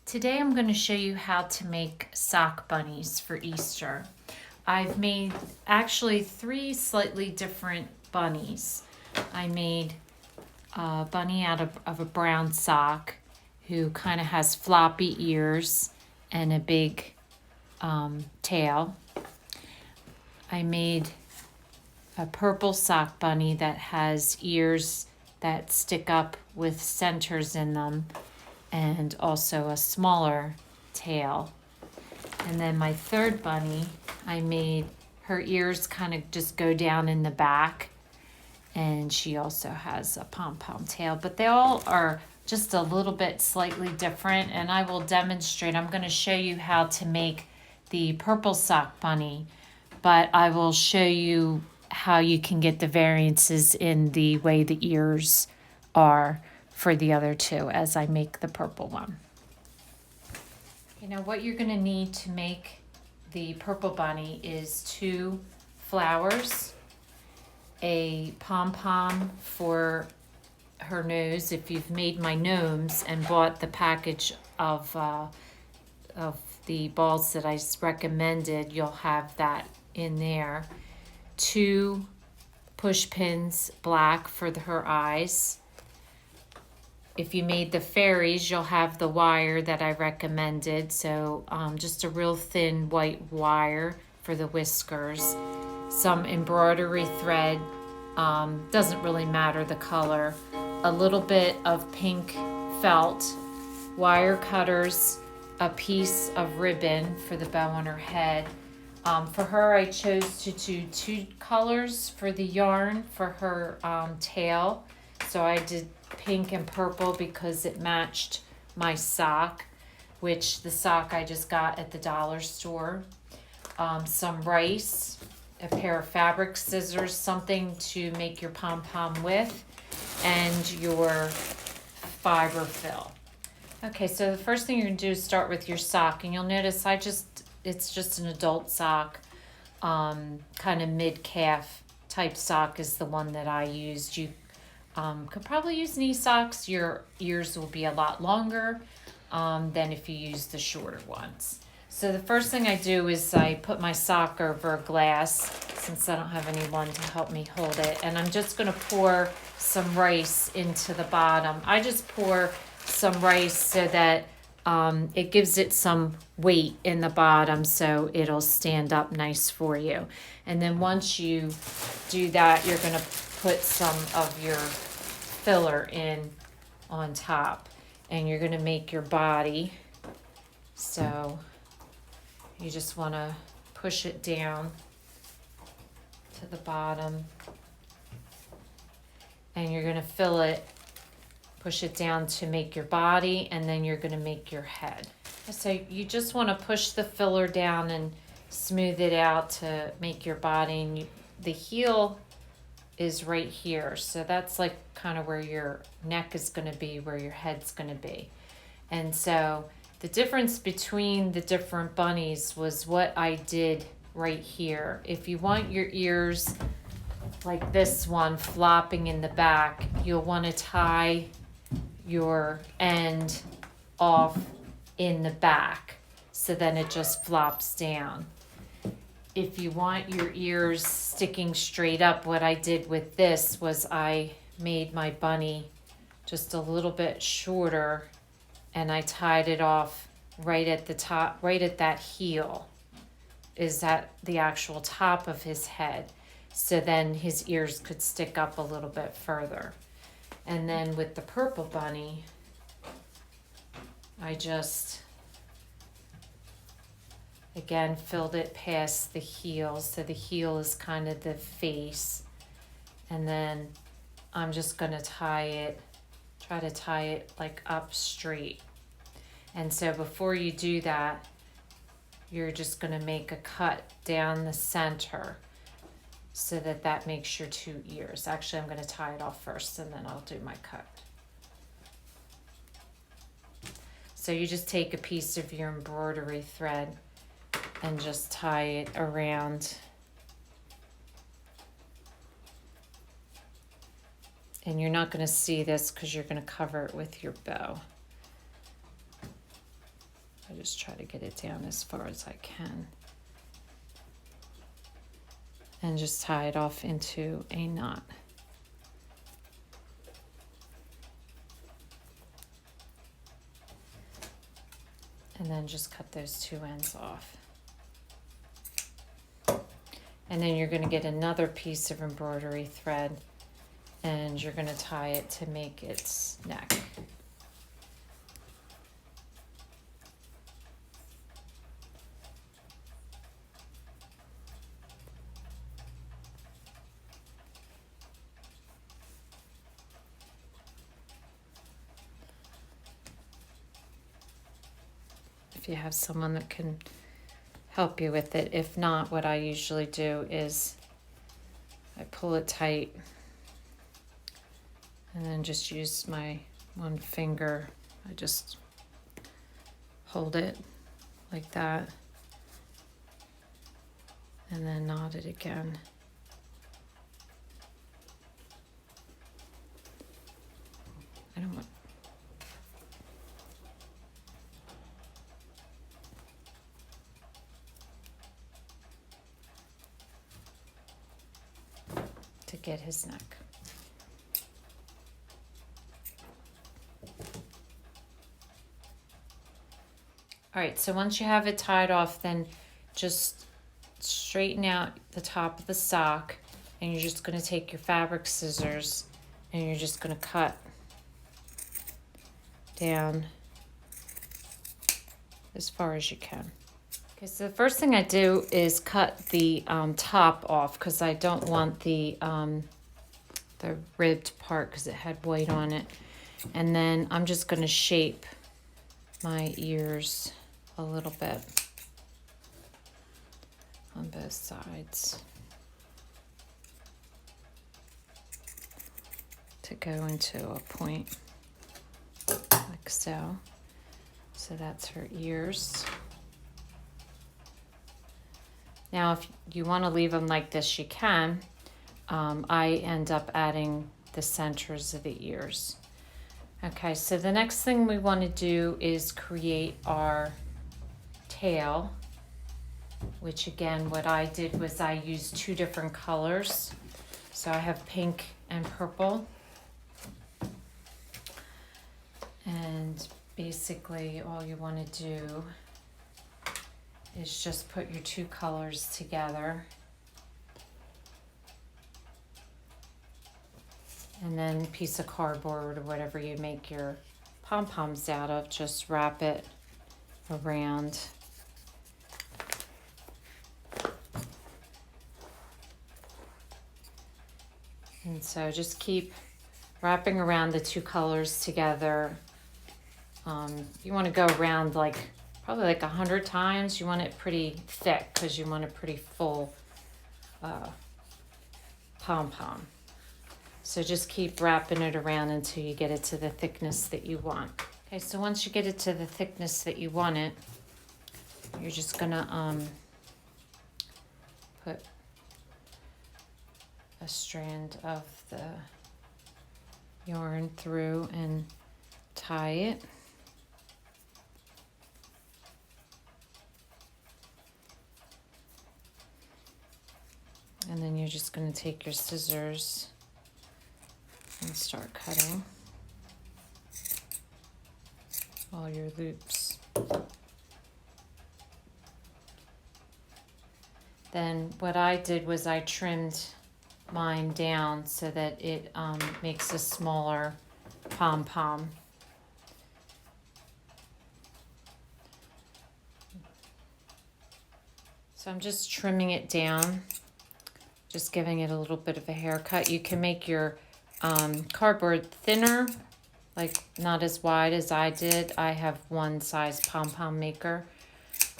Today I'm going to show you how to make sock bunnies for Easter. I've made actually 3 slightly different bunnies. I made a bunny out of a brown sock who kind of has floppy ears and a big tail. I made a purple sock bunny that has ears that stick up with centers in them and also a smaller tail. And then my third bunny, I made her ears kind of just go down in the back, and she also has a pom-pom tail, but they all are just a little bit slightly different, and I will demonstrate. I'm going to show you how to make the purple sock bunny, but I will show you how you can get the variances in the way the ears are for the other two as I make the purple one. What you're going to need to make the purple bunny is 2 flowers, a pom-pom for her nose. If you've made my gnomes and bought the package of the balls that I recommended, you'll have that in there. 2 push pins, black, for her eyes. If you made the fairies, you'll have the wire that I recommended. So just a real thin white wire for the whiskers. Some embroidery thread, doesn't really matter the color. A little bit of pink felt, wire cutters, a piece of ribbon for the bow on her head. For her, I chose to do 2 colors for the yarn for her tail. So I did pink and purple because it matched my sock, which the sock I just got at the dollar store. Some rice, a pair of fabric scissors, something to make your pom-pom with, and your fiber fill. Okay, so the first thing you're gonna do is start with your sock, and you'll notice it's just an adult sock, kind of mid-calf type sock is the one that I used. You could probably use knee socks. Your ears will be a lot longer than if you use the shorter ones. So the first thing I do is I put my sock over a glass, since I don't have anyone to help me hold it, and I'm just going to pour some rice into the bottom. I just pour some rice so that it gives it some weight in the bottom, so it'll stand up nice for you. And then once you do that, you're going to put some of your filler in on top, and you're going to make your body. So you just want to push it down to the bottom, and you're going to fill it, push it down to make your body, and then you're going to make your head. So you just want to push the filler down and smooth it out to make your body. And the heel is right here, so that's like kind of where your neck is going to be, where your head's going to be. And so the difference between the different bunnies was what I did right here. If you want your ears like this one flopping in the back, you'll want to tie your end off in the back, so then it just flops down. If you want your ears sticking straight up, what I did with this was I made my bunny just a little bit shorter, and I tied it off right at the top, right at that heel, is that the actual top of his head. So then his ears could stick up a little bit further. And then with the purple bunny, I just again filled it past the heel, so the heel is kind of the face, and then I'm just going to try to tie it like up straight. And so before you do that, you're just going to make a cut down the center so that makes your 2 ears. Actually, I'm going to tie it off first, and then I'll do my cut. So you just take a piece of your embroidery thread and just tie it around. And you're not going to see this because you're going to cover it with your bow. I just try to get it down as far as I can. And just tie it off into a knot. And then just cut those two ends off. And then you're going to get another piece of embroidery thread and you're going to tie it to make its neck. If you have someone that can help you with it. If not, what I usually do is I pull it tight and then just use my one finger. I just hold it like that and then knot it again. I don't want to get his neck. All right, so once you have it tied off, then just straighten out the top of the sock and you're just going to take your fabric scissors and you're just going to cut down as far as you can. Okay, so the first thing I do is cut the top off because I don't want the ribbed part because it had white on it. And then I'm just going to shape my ears a little bit on both sides to go into a point like so. So that's her ears. Now if you want to leave them like this, you can. I end up adding the centers of the ears. Okay, so the next thing we want to do is create our tail, which again, what I did was I used two different colors. So I have pink and purple. And basically all you want to do is just put your two colors together. And then a piece of cardboard or whatever you make your pom-poms out of, just wrap it around. And so just keep wrapping around the two colors together. You want to go around probably 100 times. You want it pretty thick because you want a pretty full pom-pom. So just keep wrapping it around until you get it to the thickness that you want. Okay, so once you get it to the thickness that you want it, you're just gonna put a strand of the yarn through and tie it. And then you're just going to take your scissors and start cutting all your loops. Then what I did was I trimmed mine down so that it makes a smaller pom-pom. So I'm just trimming it down, just giving it a little bit of a haircut. You can make your cardboard thinner, like not as wide as I did. I have one size pom-pom maker,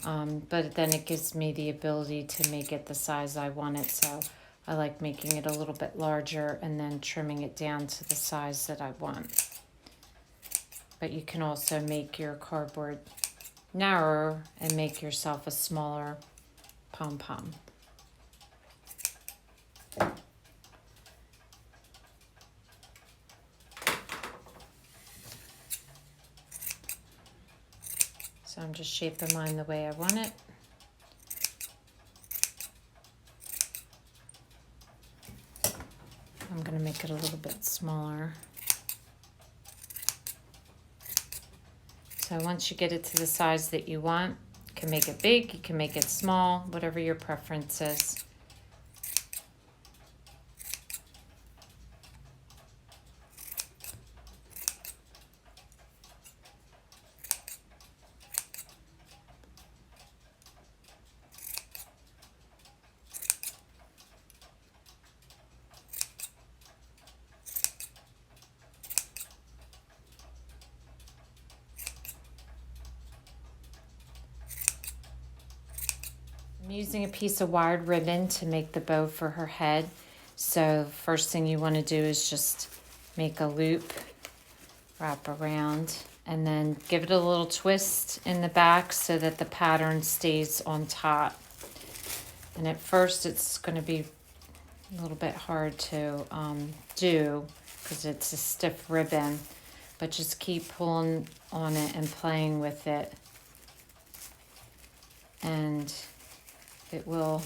but then it gives me the ability to make it the size I want it. So I like making it a little bit larger and then trimming it down to the size that I want. But you can also make your cardboard narrower and make yourself a smaller pom-pom. So I'm just shaping mine the way I want it. I'm going to make it a little bit smaller. So once you get it to the size that you want, you can make it big, you can make it small, whatever your preference is. I'm using a piece of wired ribbon to make the bow for her head. So first thing you want to do is just make a loop, wrap around, and then give it a little twist in the back so that the pattern stays on top. And at first it's going to be a little bit hard to do because it's a stiff ribbon, but just keep pulling on it and playing with it, and it will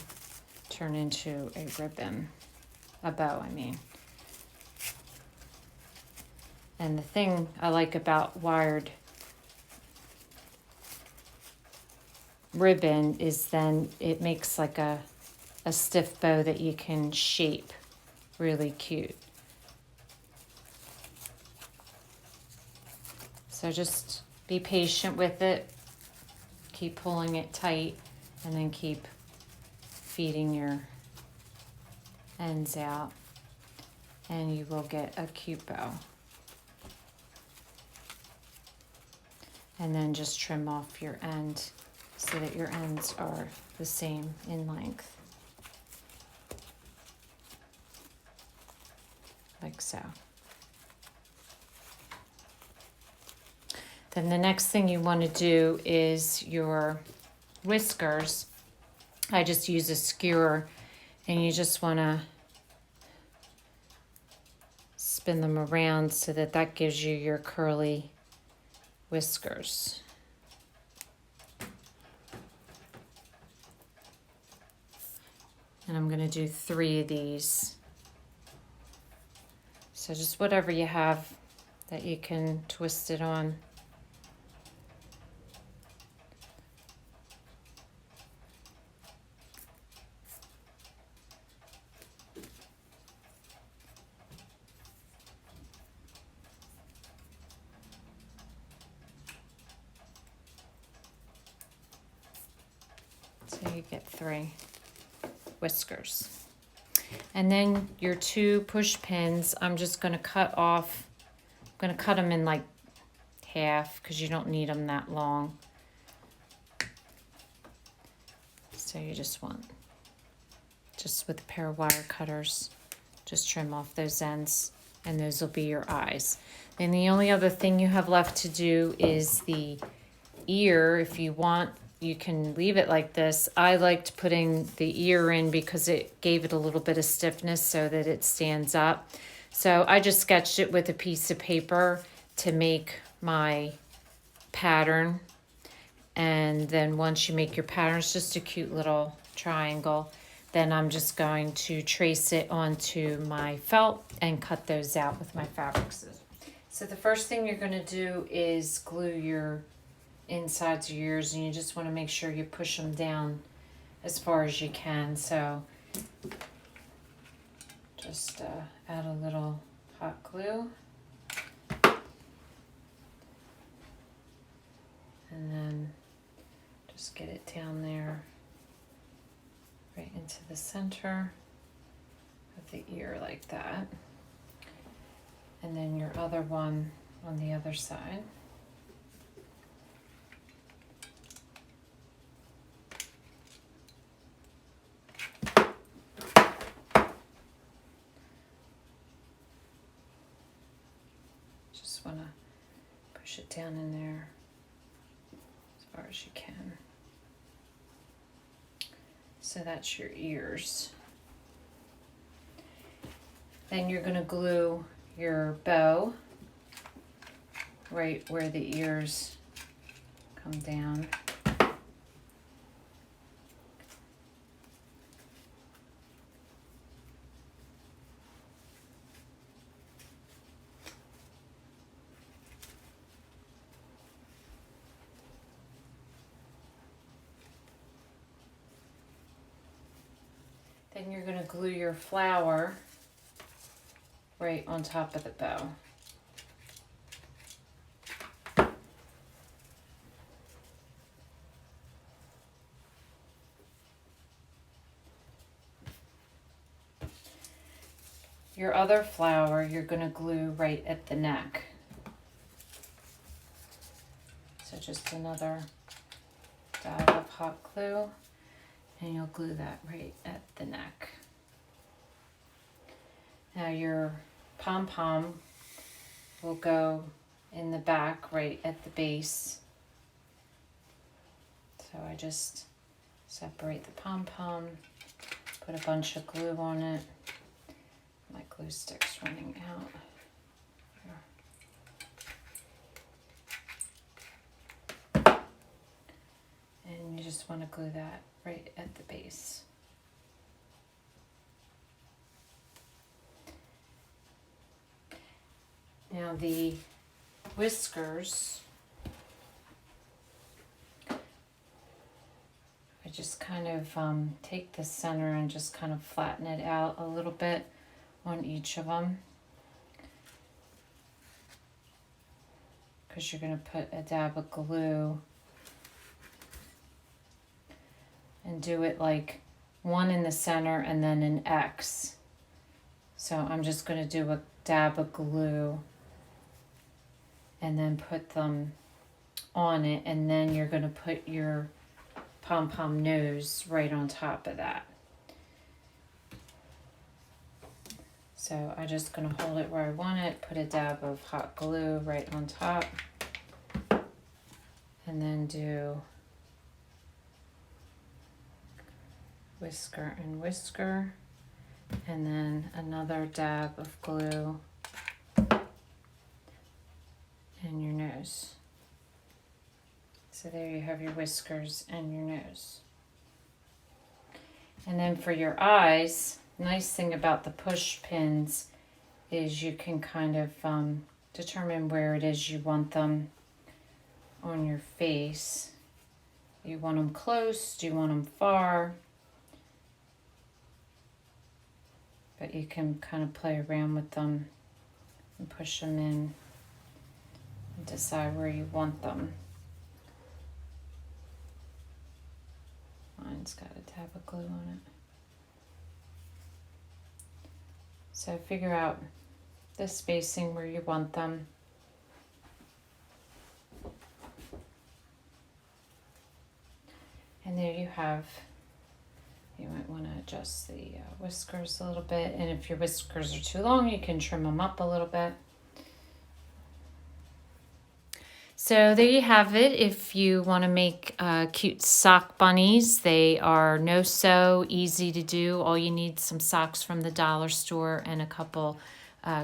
turn into a ribbon, a bow, I mean. And the thing I like about wired ribbon is then it makes like a stiff bow that you can shape really cute. So just be patient with it, keep pulling it tight, and then keep feeding your ends out, and you will get a cute bow. And then just trim off your end so that your ends are the same in length, like so. Then the next thing you want to do is your whiskers. I just use a skewer, and you just want to spin them around so that that gives you your curly whiskers. And I'm going to do 3 of these. So just whatever you have that you can twist it on. So you get 3 whiskers. And then your 2 push pins, I'm just going to cut off. I'm going to cut them in like half because you don't need them that long. So you just want, just with a pair of wire cutters, just trim off those ends, and those will be your eyes. And the only other thing you have left to do is the ear. If you want, you can leave it like this. I liked putting the ear in because it gave it a little bit of stiffness so that it stands up. So I just sketched it with a piece of paper to make my pattern. And then once you make your pattern, it's just a cute little triangle. Then I'm just going to trace it onto my felt and cut those out with my fabric scissors. So the first thing you're going to do is glue your insides of your ears, and you just want to make sure you push them down as far as you can. So just add a little hot glue, and then just get it down there right into the center of the ear like that, and then your other one on the other side. Want to push it down in there as far as you can. So that's your ears. Then you're going to glue your bow right where the ears come down. Then you're going to glue your flower right on top of the bow. Your other flower you're going to glue right at the neck. So just another dab of hot glue, and you'll glue that right at the neck. Now your pom-pom will go in the back right at the base. So I just separate the pom-pom, put a bunch of glue on it. My glue stick's running out. Here. And you just want to glue that right at the base. Now the whiskers, I just kind of take the center and just kind of flatten it out a little bit on each of them, because you're going to put a dab of glue and do it like one in the center and then an X. So I'm just going to do a dab of glue and then put them on it, and then you're going to put your pom-pom nose right on top of that. So I'm just going to hold it where I want it, put a dab of hot glue right on top, and then do whisker and whisker, and then another dab of glue and your nose. So there you have your whiskers and your nose. And then for your eyes, nice thing about the push pins is you can kind of determine where it is you want them on your face. You want them close? Do you want them far? But you can kind of play around with them and push them in and decide where you want them. Mine's got a dab of glue on it. So figure out the spacing where you want them. And there you have, you might want to adjust the whiskers a little bit. And if your whiskers are too long, you can trim them up a little bit. So there you have it. If you want to make cute sock bunnies, they are no-sew, easy to do. All you need is some socks from the dollar store and a couple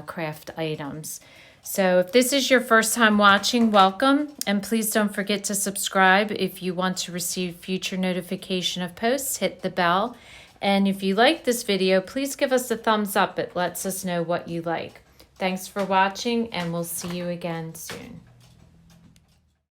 craft items. So if this is your first time watching, welcome. And please don't forget to subscribe. If you want to receive future notification of posts, hit the bell. And if you like this video, please give us a thumbs up. It lets us know what you like. Thanks for watching, and we'll see you again soon.